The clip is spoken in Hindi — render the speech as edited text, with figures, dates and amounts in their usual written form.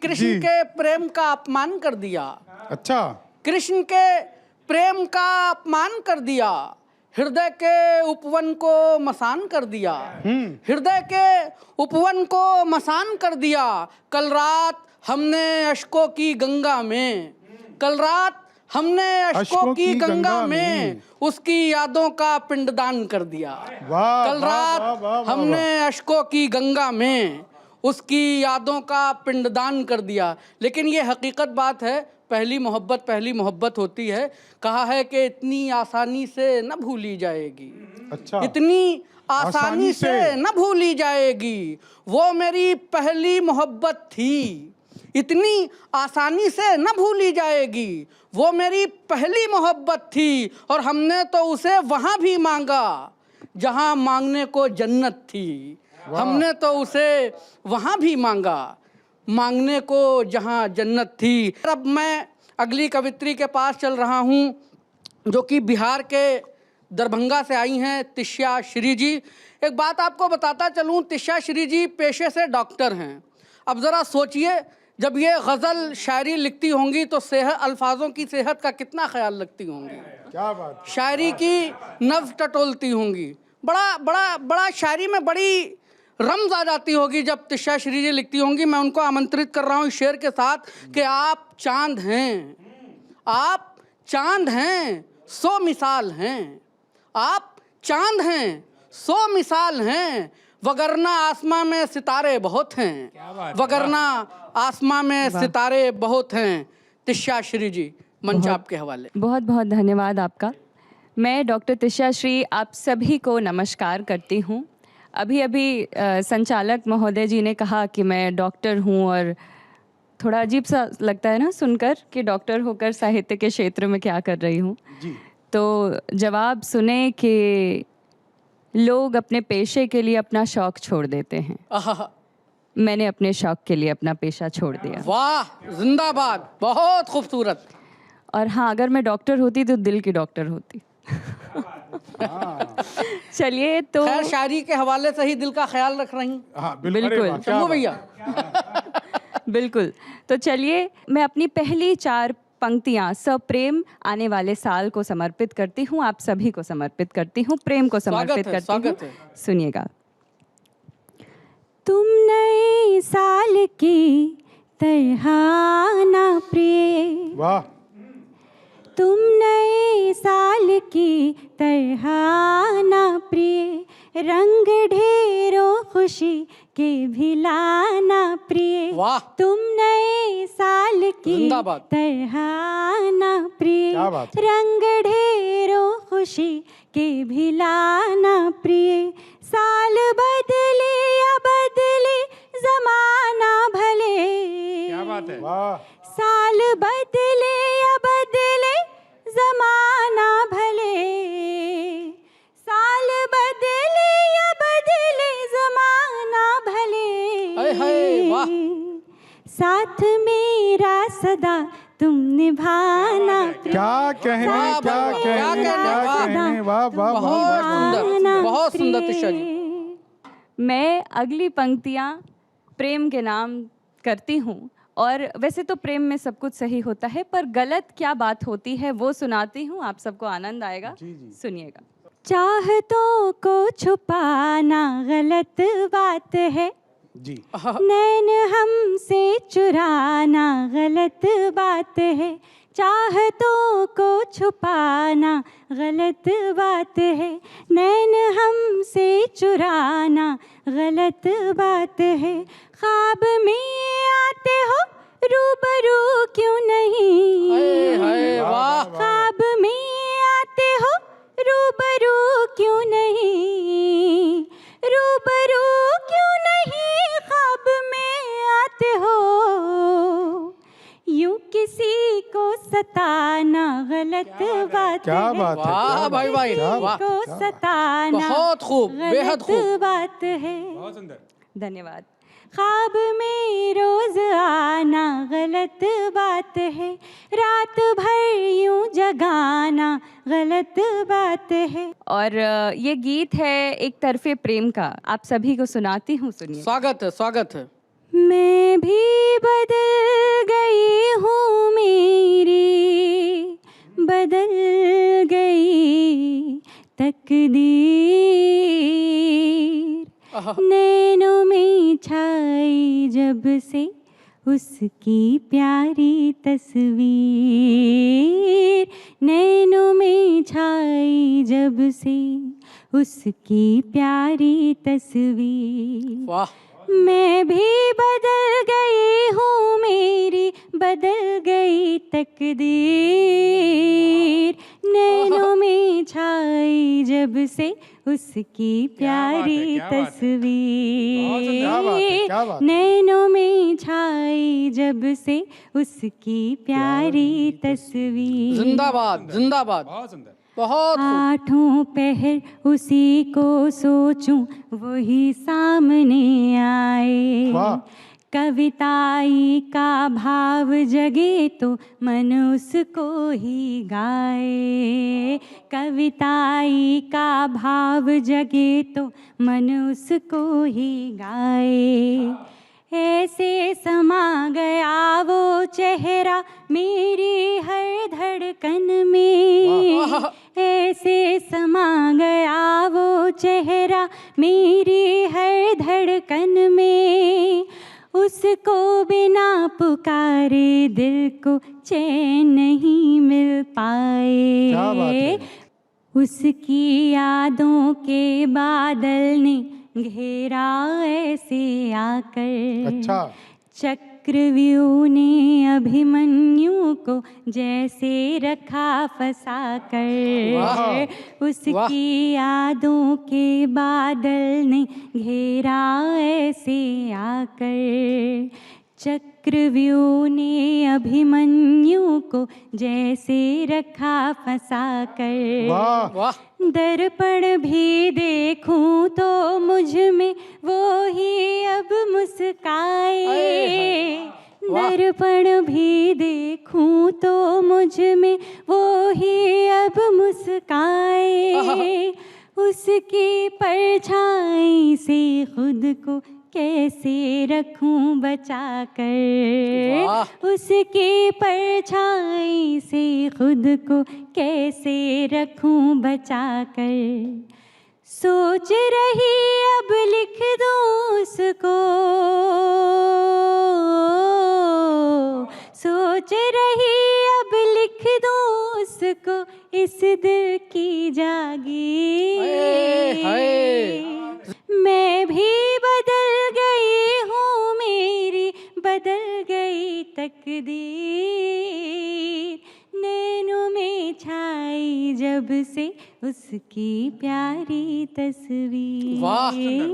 कृष्ण के प्रेम का अपमान कर दिया। अच्छा, कृष्ण के प्रेम का अपमान कर दिया, हृदय के उपवन को मसान कर दिया। हृदय के उपवन को मसान कर दिया। कल रात हमने अश्कों की गंगा में, कल रात हमने अश्कों की गंगा में उसकी यादों का पिंडदान कर दिया। वाह, कल वाह, रात वाह, वाह, वाह, हमने अश्कों की गंगा में उसकी यादों का पिंडदान कर दिया। लेकिन ये हकीकत बात है, पहली मोहब्बत होती है। कहा है कि इतनी आसानी से न भूली जाएगी। अच्छा, इतनी आसानी से न भूली जाएगी, वो मेरी पहली मोहब्बत थी। इतनी आसानी से न भूली जाएगी, वो मेरी पहली मोहब्बत थी। और हमने तो उसे वहाँ भी मांगा जहाँ मांगने को जन्नत थी। हमने तो उसे वहाँ भी मांगा मांगने को जहाँ जन्नत थी। अब मैं अगली कवित्री के पास चल रहा हूँ, जो कि बिहार के दरभंगा से आई हैं, तिष्या श्री जी। एक बात आपको बताता चलूँ, तिष्या श्री जी पेशे से डॉक्टर हैं। अब ज़रा सोचिए, जब ये गज़ल शायरी लिखती होंगी तो अल्फाजों की सेहत का कितना ख्याल रखती होंगी। क्या बात, शायरी की नब्ज़ टटोलती होंगी। बड़ा शायरी में बड़ी रमज आ जाती होगी जब तिष्या श्री जी लिखती होंगी। मैं उनको आमंत्रित कर रहा हूँ इस शेर के साथ कि आप चांद हैं, आप चांद हैं, 100 मिसाल हैं। आप चांद हैं, 100 मिसाल हैं, वगरना आसमां में सितारे बहुत हैं। वगरना आसमां में सितारे बहुत हैं। तिष्या श्री जी, मंच आपके हवाले। बहुत बहुत धन्यवाद आपका। मैं डॉक्टर तिष्या श्री आप सभी को नमस्कार करती हूँ। अभी संचालक महोदय जी ने कहा कि मैं डॉक्टर हूँ, और थोड़ा अजीब सा लगता है ना सुनकर कि डॉक्टर होकर साहित्य के क्षेत्र में क्या कर रही हूँ। तो जवाब सुने कि लोग अपने पेशे के लिए अपना शौक छोड़ देते हैं। मैंने अपने शौक के लिए अपना पेशा छोड़ दिया। वाह, जिंदाबाद, बहुत खूबसूरत। और हाँ, अगर मैं डॉक्टर होती तो दिल की डॉक्टर होती। चलिए, तो खैर शायरी के हवाले से ही दिल का ख्याल रख रही हैं। हाँ, बिल्कुल शंभू भैया। बिल्कुल। तो चलिए, मैं अपनी पहली 4 पंक्तियाँ सप्रेम आने वाले साल को समर्पित करती हूँ, आप सभी को समर्पित करती हूँ, प्रेम को समर्पित करती हूँ। सुनिएगा। तुम नए साल की तरह ना प्रिय, वाह, तुम नए साल की तरह ना प्रिय, रंग ढेरों खुशी के भी लाना प्रिय। वाह, तुम नए साल की जिंदाबाद। तरह ना प्रिय, क्या बात है। रंग ढेरों खुशी के भी लाना प्रिय। साल बदले या बदले जमाना भले, क्या बात है। वाह, साल बदले या बदले जमाना भले, साल बदले या बदले जमाना भले, हाय हाय, वाह। साथ मेरा सदा तुम निभाना। क्या कहने, वाह, क्या वाह, कहने, क्या क्या कहने, कहने, वाह वाह वाह, बहुत सुंदर, बहुत सुंदर प्रिय। तिष्या जी। मैं अगली पंक्तियाँ प्रेम के नाम करती हूँ, और वैसे तो प्रेम में सब कुछ सही होता है, पर गलत क्या बात होती है वो सुनाती हूँ, आप सबको आनंद आएगा। सुनिएगा। चाहतों को छुपाना गलत बात है जी, नैन हमसे चुराना गलत बात है, चाहतों को छुपाना गलत बात है, नैन हमसे चुराना गलत बात है। ख्वाब में आते हो रूबरू क्यों नहीं, हाय हाय, वाह। ख्वाब में आते हो रूबरू क्यों नहीं, रूबरू क्यों नहीं ख्वाब में आते हो, यूं किसी को सताना गलत बात क्या है। बात है, वाह क्या भाई, बात भाई, है, क्या वाह। बात है, को क्या बात है। सताना बहुत खूब, बेहद गलत खूब। बात है। बहुत सुंदर। धन्यवाद। ख्वाब में रोज आना गलत बात है, रात भर यूं जगाना गलत बात है। और ये गीत है एक तरफे प्रेम का, आप सभी को सुनाती हूँ, सुनिए। स्वागत है, स्वागत है। मैं भी बदल से उसकी प्यारी तस्वीर, नैनों में छाई जब से उसकी प्यारी तस्वीर। वाह मैं भी बदल गई हूँ, मेरी बदल गई तकदीर, नैनों में छाई जब से उसकी प्यारी क्या बात है, तस्वीर, क्या बात है। नैनों में छाई जब से उसकी प्यारी तस्वीर। जिंदाबाद जिंदाबाद, बहुत सुंदर। बहुत खूब। आठों पहर उसी को सोचूं वही सामने आए, वाह। कविताई का भाव जगे तो मन उसको ही गाए, कविताई का भाव जगे तो मन उसको ही गाए। ऐसे समा गया वो चेहरा मेरी हर धड़कन में, ऐसे समा गया वो चेहरा मेरी हर धड़कन में, उसको बिना पुकारे दिल को चैन नहीं मिल पाए। क्या बात है। उसकी यादों के बादल ने घेरा ऐसे आकर, अच्छा। चक्रव्यूह ने अभिमन्यु को जैसे रखा फंसा कर, उसकी यादों के बादल ने घेरा ऐसे आकर, चक्रव्यूह ने अभिमन्यु को जैसे रखा फंसा कर। वाह वाह दर्पण भी देखूं तो मुझ में वो ही अब मुस्काए, वाह। दर्पण भी देखूं तो मुझ में वो ही अब मुस्काए, उसकी परछाई से खुद को कैसे रखूं बचा कर, वाह। उसकी परछाई से खुद को कैसे रखूं बचा कर। सोच रही अब लिख दूं उसको, सोच रही अब लिख दूं उसको इस दिल की जागी। मैं भी बदल गई हूँ, मेरी बदल गई तकदीर, नैनों में छाई जब से उसकी प्यारी तस्वीर। वाह।